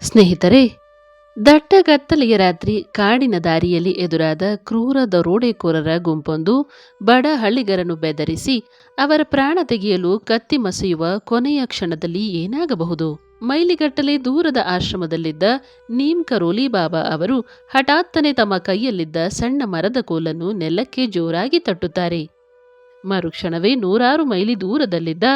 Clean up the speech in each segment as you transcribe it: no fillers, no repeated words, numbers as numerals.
ಸ್ನೇಹಿತರೆ, ದಟ್ಟಗತ್ತಲೆಯ ರಾತ್ರಿ ಕಾಡಿನ ದಾರಿಯಲ್ಲಿ ಎದುರಾದ ಕ್ರೂರ ದರೋಡೆಕೋರರ ಗುಂಪೊಂದು ಬಡ ಹಳ್ಳಿಗರನ್ನು ಬೆದರಿಸಿ ಅವರ ಪ್ರಾಣ ತೆಗೆಯಲು ಕತ್ತಿ ಮಸೆಯುವ ಕೊನೆಯ ಕ್ಷಣದಲ್ಲಿ ಏನಾಗಬಹುದು? ಮೈಲಿಗಟ್ಟಲೆ ದೂರದ ಆಶ್ರಮದಲ್ಲಿದ್ದ ನೀಮ್ ಕರೋಲಿ ಬಾಬಾ ಅವರು ಹಠಾತ್ತನೆ ತಮ್ಮ ಕೈಯಲ್ಲಿದ್ದ ಸಣ್ಣ ಮರದ ಕೋಲನ್ನು ನೆಲಕ್ಕೆ ಜೋರಾಗಿ ತಟ್ಟುತ್ತಾರೆ. ಮರುಕ್ಷಣವೇ 100 ಮೈಲಿ ದೂರದಲ್ಲಿದ್ದ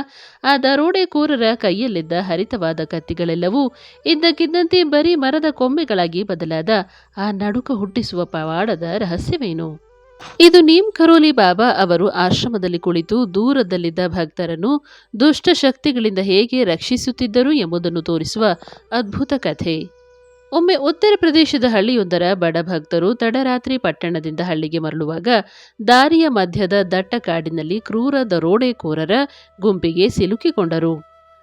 ಆ ದರೋಡೆಕೋರರ ಕೈಯಲ್ಲಿದ್ದ ಹರಿತವಾದ ಕತ್ತಿಗಳೆಲ್ಲವೂ ಇದ್ದಕ್ಕಿದ್ದಂತೆ ಬರೀ ಮರದ ಕೊಂಬೆಗಳಾಗಿ ಬದಲಾದ ಆ ನಡುಕ ಹುಟ್ಟಿಸುವ ಪವಾಡದ ರಹಸ್ಯವೇನು? ಇದು ನೀಮ್ ಕರೋಲಿ ಬಾಬಾ ಅವರು ಆಶ್ರಮದಲ್ಲಿ ಕುಳಿತು ದೂರದಲ್ಲಿದ್ದ ಭಕ್ತರನ್ನು ದುಷ್ಟ ಶಕ್ತಿಗಳಿಂದ ಹೇಗೆ ರಕ್ಷಿಸುತ್ತಿದ್ದರು ಎಂಬುದನ್ನು ತೋರಿಸುವ ಅದ್ಭುತ ಕಥೆ. ಒಮ್ಮೆ ಉತ್ತರ ಪ್ರದೇಶದ ಹಳ್ಳಿಯೊಂದರ ಬಡ ಭಕ್ತರು ತಡರಾತ್ರಿ ಪಟ್ಟಣದಿಂದ ಹಳ್ಳಿಗೆ ಮರಳುವಾಗ ದಾರಿಯ ಮಧ್ಯದ ದಟ್ಟ ಕಾಡಿನಲ್ಲಿ ಕ್ರೂರ ದರೋಡೆಕೋರರ ಗುಂಪಿಗೆ ಸಿಲುಕಿಕೊಂಡರು.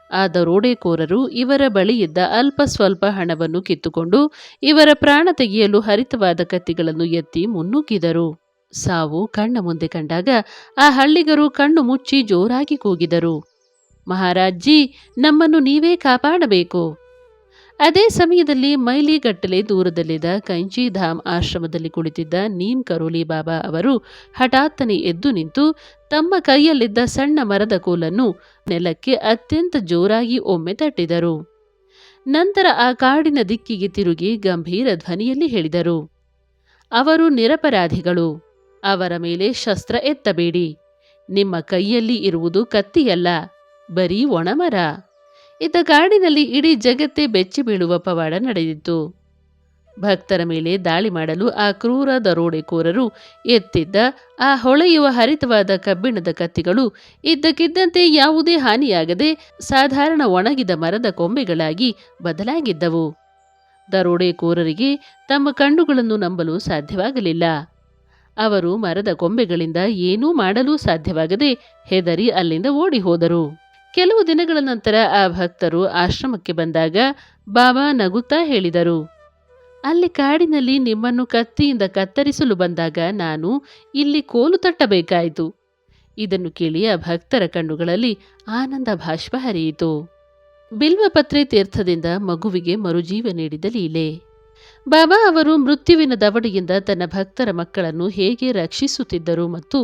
ಆ ದರೋಡೆಕೋರರು ಇವರ ಬಳಿಯಿದ್ದ ಅಲ್ಪ ಸ್ವಲ್ಪ ಹಣವನ್ನು ಕಿತ್ತುಕೊಂಡು ಇವರ ಪ್ರಾಣ ತೆಗೆಯಲು ಹರಿತವಾದ ಕತ್ತಿಗಳನ್ನು ಎತ್ತಿ ಮುನ್ನುಗ್ಗಿದರು. ಸಾವು ಕಣ್ಣ ಮುಂದೆ ಕಂಡಾಗ ಆ ಹಳ್ಳಿಗರು ಕಣ್ಣು ಮುಚ್ಚಿ ಜೋರಾಗಿ ಕೂಗಿದರು, ಮಹಾರಾಜ್ಜಿ, ನಮ್ಮನ್ನು ನೀವೇ ಕಾಪಾಡಬೇಕು. ಅದೇ ಸಮಯದಲ್ಲಿ ಮೈಲಿಗಟ್ಟಲೆ ದೂರದಲ್ಲಿದ್ದ ಕೈಂಚಿ ಧಾಮ್ ಆಶ್ರಮದಲ್ಲಿ ಕುಳಿತಿದ್ದ ನೀಮ್ ಕರೋಲಿ ಬಾಬಾ ಅವರು ಹಠಾತ್ತನೆ ಎದ್ದು ನಿಂತು ತಮ್ಮ ಕೈಯಲ್ಲಿದ್ದ ಸಣ್ಣ ಮರದ ಕೋಲನ್ನು ನೆಲಕ್ಕೆ ಅತ್ಯಂತ ಜೋರಾಗಿ ಒಮ್ಮೆ ತಟ್ಟಿದರು. ನಂತರ ಆ ಕಾಡಿನ ದಿಕ್ಕಿಗೆ ತಿರುಗಿ ಗಂಭೀರ ಧ್ವನಿಯಲ್ಲಿ ಹೇಳಿದರು, ಅವರು ನಿರಪರಾಧಿಗಳು, ಅವರ ಮೇಲೆ ಶಸ್ತ್ರ ಎತ್ತಬೇಡಿ. ನಿಮ್ಮ ಕೈಯಲ್ಲಿ ಇರುವುದು ಕತ್ತಿಯಲ್ಲ, ಬರೀ ಒಣಮರ. ಇದ್ದ ಕಾಡಿನಲ್ಲಿ ಇಡೀ ಜಗತ್ತೇ ಬೆಚ್ಚಿ ಬೀಳುವ ಪವಾಡ ನಡೆದಿತ್ತು. ಭಕ್ತರ ಮೇಲೆ ದಾಳಿ ಮಾಡಲು ಆ ಕ್ರೂರ ದರೋಡೆಕೋರರು ಎತ್ತಿದ್ದ ಆ ಹೊಳೆಯುವ ಹರಿತವಾದ ಕಬ್ಬಿಣದ ಕತ್ತಿಗಳು ಇದ್ದಕ್ಕಿದ್ದಂತೆ ಯಾವುದೇ ಹಾನಿಯಾಗದೆ ಸಾಧಾರಣ ಒಣಗಿದ ಮರದ ಕೊಂಬೆಗಳಾಗಿ ಬದಲಾಗಿದ್ದವು. ದರೋಡೆಕೋರರಿಗೆ ತಮ್ಮ ಕಣ್ಣುಗಳನ್ನು ನಂಬಲು ಸಾಧ್ಯವಾಗಲಿಲ್ಲ. ಅವರು ಮರದ ಕೊಂಬೆಗಳಿಂದ ಏನೂ ಮಾಡಲು ಸಾಧ್ಯವಾಗದೆ ಹೆದರಿ ಅಲ್ಲಿಂದ ಓಡಿ ಹೋದರು. ಕೆಲವು ದಿನಗಳ ನಂತರ ಆ ಭಕ್ತರು ಆಶ್ರಮಕ್ಕೆ ಬಂದಾಗ ಬಾಬಾ ನಗುತ್ತಾ ಹೇಳಿದರು, ಅಲ್ಲಿ ಕಾಡಿನಲ್ಲಿ ನಿಮ್ಮನ್ನು ಕತ್ತಿಯಿಂದ ಕತ್ತರಿಸಲು ಬಂದಾಗ ನಾನು ಇಲ್ಲಿ ಕೋಲು ತಟ್ಟಬೇಕಾಯಿತು. ಇದನ್ನು ಕೇಳಿ ಆ ಭಕ್ತರ ಕಣ್ಣುಗಳಲ್ಲಿ ಆನಂದ ಬಾಷ್ಪ ಹರಿಯಿತು. ಬಿಲ್ವಪತ್ರೆ ತೀರ್ಥದಿಂದ ಮಗುವಿಗೆ ಮರುಜೀವ ನೀಡಿದ ಲೀಲೆ. ಬಾಬಾ ಅವರು ಮೃತ್ಯುವಿನ ದವಡೆಯಿಂದ ತನ್ನ ಭಕ್ತರ ಮಕ್ಕಳನ್ನು ಹೇಗೆ ರಕ್ಷಿಸುತ್ತಿದ್ದರು ಮತ್ತು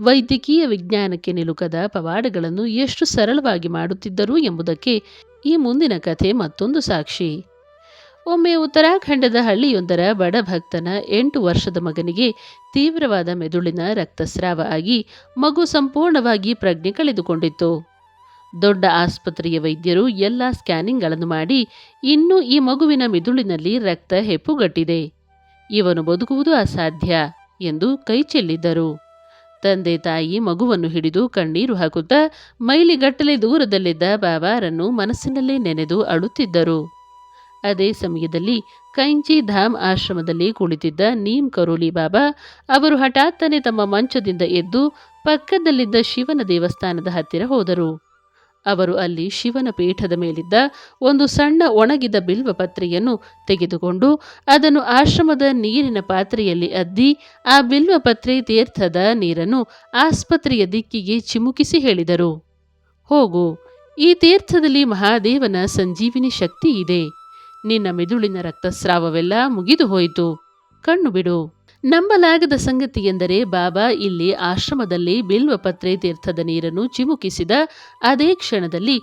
ವೈದ್ಯಕೀಯ ವಿಜ್ಞಾನಕ್ಕೆ ನಿಲುಕದ ಪವಾಡಗಳನ್ನು ಎಷ್ಟು ಸರಳವಾಗಿ ಮಾಡುತ್ತಿದ್ದರು ಎಂಬುದಕ್ಕೆ ಈ ಮುಂದಿನ ಕಥೆ ಮತ್ತೊಂದು ಸಾಕ್ಷಿ. ಒಮ್ಮೆ ಉತ್ತರಾಖಂಡದ ಹಳ್ಳಿಯೊಂದರ ಬಡ ಭಕ್ತನ 8 ವರ್ಷದ ಮಗನಿಗೆ ತೀವ್ರವಾದ ಮೆದುಳಿನ ರಕ್ತಸ್ರಾವ ಆಗಿ ಮಗು ಸಂಪೂರ್ಣವಾಗಿ ಪ್ರಜ್ಞೆ ಕಳೆದುಕೊಂಡಿತ್ತು. ದೊಡ್ಡ ಆಸ್ಪತ್ರೆಯ ವೈದ್ಯರು ಎಲ್ಲ ಸ್ಕ್ಯಾನಿಂಗ್ಗಳನ್ನು ಮಾಡಿ ಇನ್ನೂ ಈ ಮಗುವಿನ ಮಿದುಳಿನಲ್ಲಿ ರಕ್ತ ಹೆಪ್ಪುಗಟ್ಟಿದೆ, ಇವನು ಬದುಕುವುದು ಅಸಾಧ್ಯ ಎಂದು ಕೈ ಚೆಲ್ಲಿದ್ದರು. ತಂದೆ ತಾಯಿ ಮಗುವನ್ನು ಹಿಡಿದು ಕಣ್ಣೀರು ಹಾಕುತ್ತಾ ಮೈಲಿಗಟ್ಟಲೆ ದೂರದಲ್ಲಿದ್ದ ಬಾಬಾರನ್ನು ಮನಸ್ಸಿನಲ್ಲೇ ನೆನೆದು ಅಳುತ್ತಿದ್ದರು. ಅದೇ ಸಮಯದಲ್ಲಿ ಕೈಂಚಿ ಧಾಮ್ ಆಶ್ರಮದಲ್ಲಿ ಕುಳಿತಿದ್ದ ನೀಮ್ ಕರೋಲಿ ಬಾಬಾ ಅವರು ಹಠಾತ್ತನೆ ತಮ್ಮ ಮಂಚದಿಂದ ಎದ್ದು ಪಕ್ಕದಲ್ಲಿದ್ದ ಶಿವನ ದೇವಸ್ಥಾನದ ಹತ್ತಿರ ಹೋದರು. ಅವರು ಅಲ್ಲಿ ಶಿವನ ಪೀಠದ ಮೇಲಿದ್ದ ಒಂದು ಸಣ್ಣ ಒಣಗಿದ ಬಿಲ್ವಪತ್ರೆಯನ್ನು ತೆಗೆದುಕೊಂಡು ಅದನ್ನು ಆಶ್ರಮದ ನೀರಿನ ಪಾತ್ರೆಯಲ್ಲಿ ಅದ್ದಿ ಆ ಬಿಲ್ವಪತ್ರೆ ತೀರ್ಥದ ನೀರನ್ನು ಆಸ್ಪತ್ರೆಯ ದಿಕ್ಕಿಗೆ ಚಿಮುಕಿಸಿ ಹೇಳಿದರು, ಹೋಗು, ಈ ತೀರ್ಥದಲ್ಲಿ ಮಹಾದೇವನ ಸಂಜೀವಿನಿ ಶಕ್ತಿ ಇದೆ. ನಿನ್ನ ಮಿದುಳಿನ ರಕ್ತಸ್ರಾವವೆಲ್ಲ ಮುಗಿದು ಹೋಯಿತು, ಕಣ್ಣು ಬಿಡು. ನಂಬಲಾಗದ ಸಂಗತಿ ಎಂದರೆ ಬಾಬಾ ಇಲ್ಲಿ ಆಶ್ರಮದಲ್ಲಿ ಬಿಲ್ವಪತ್ರೆ ತೀರ್ಥದ ನೀರನ್ನು ಚಿಮುಕಿಸಿದ ಅದೇ ಕ್ಷಣದಲ್ಲಿ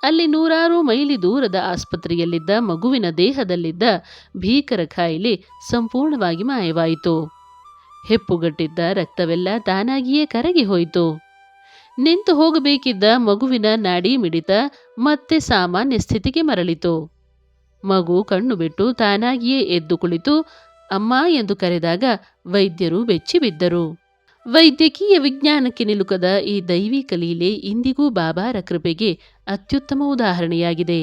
ಅಲ್ಲಿ 100 ಮೈಲಿ ದೂರದ ಆಸ್ಪತ್ರೆಯಲ್ಲಿದ್ದ ಮಗುವಿನ ದೇಹದಲ್ಲಿದ್ದ ಭೀಕರ ಕಾಯಿಲೆ ಸಂಪೂರ್ಣವಾಗಿ ಮಾಯವಾಯಿತು. ಹೆಪ್ಪುಗಟ್ಟಿದ್ದ ರಕ್ತವೆಲ್ಲ ತಾನಾಗಿಯೇ ಕರಗಿ ಹೋಯಿತು. ನಿಂತು ಹೋಗಬೇಕಿದ್ದ ಮಗುವಿನ ನಾಡಿ ಮಿಡಿತ ಮತ್ತೆ ಸಾಮಾನ್ಯ ಸ್ಥಿತಿಗೆ ಮರಳಿತು. ಮಗು ಕಣ್ಣು ಬಿಟ್ಟು ತಾನಾಗಿಯೇ ಎದ್ದು ಕುಳಿತು ಅಮ್ಮ ಎಂದು ಕರೆದಾಗ ವೈದ್ಯರು ಬೆಚ್ಚಿಬಿದ್ದರು. ವೈದ್ಯಕೀಯ ವಿಜ್ಞಾನಕ್ಕೆ ನಿಲುಕದ ಈ ದೈವಿಕ ಲೀಲೆ ಇಂದಿಗೂ ಬಾಬಾರ ಕೃಪೆಗೆ ಅತ್ಯುತ್ತಮ ಉದಾಹರಣೆಯಾಗಿದೆ.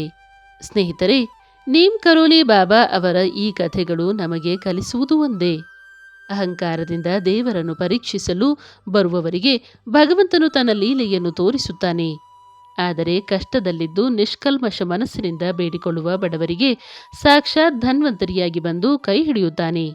ಸ್ನೇಹಿತರೆ, ನೀಮ್ ಕರೋಲಿ ಬಾಬಾ ಅವರ ಈ ಕಥೆಗಳು ನಮಗೆ ಕಲಿಸುವುದು ಒಂದೇ. ಅಹಂಕಾರದಿಂದ ದೇವರನ್ನು ಪರೀಕ್ಷಿಸಲು ಬರುವವರಿಗೆ ಭಗವಂತನು ತನ್ನ ಲೀಲೆಯನ್ನು ತೋರಿಸುತ್ತಾನೆ. ಆದರೆ ಕಷ್ಟದಲ್ಲಿದ್ದು ನಿಷ್ಕಲ್ಮಶ ಮನಸ್ಸಿನಿಂದ ಬೇಡಿಕೊಳ್ಳುವ ಬಡವರಿಗೆ ಸಾಕ್ಷಾತ್ ಧನ್ವಂತರಿಯಾಗಿ ಬಂದು ಕೈ ಹಿಡಿಯುತ್ತಾನೆ.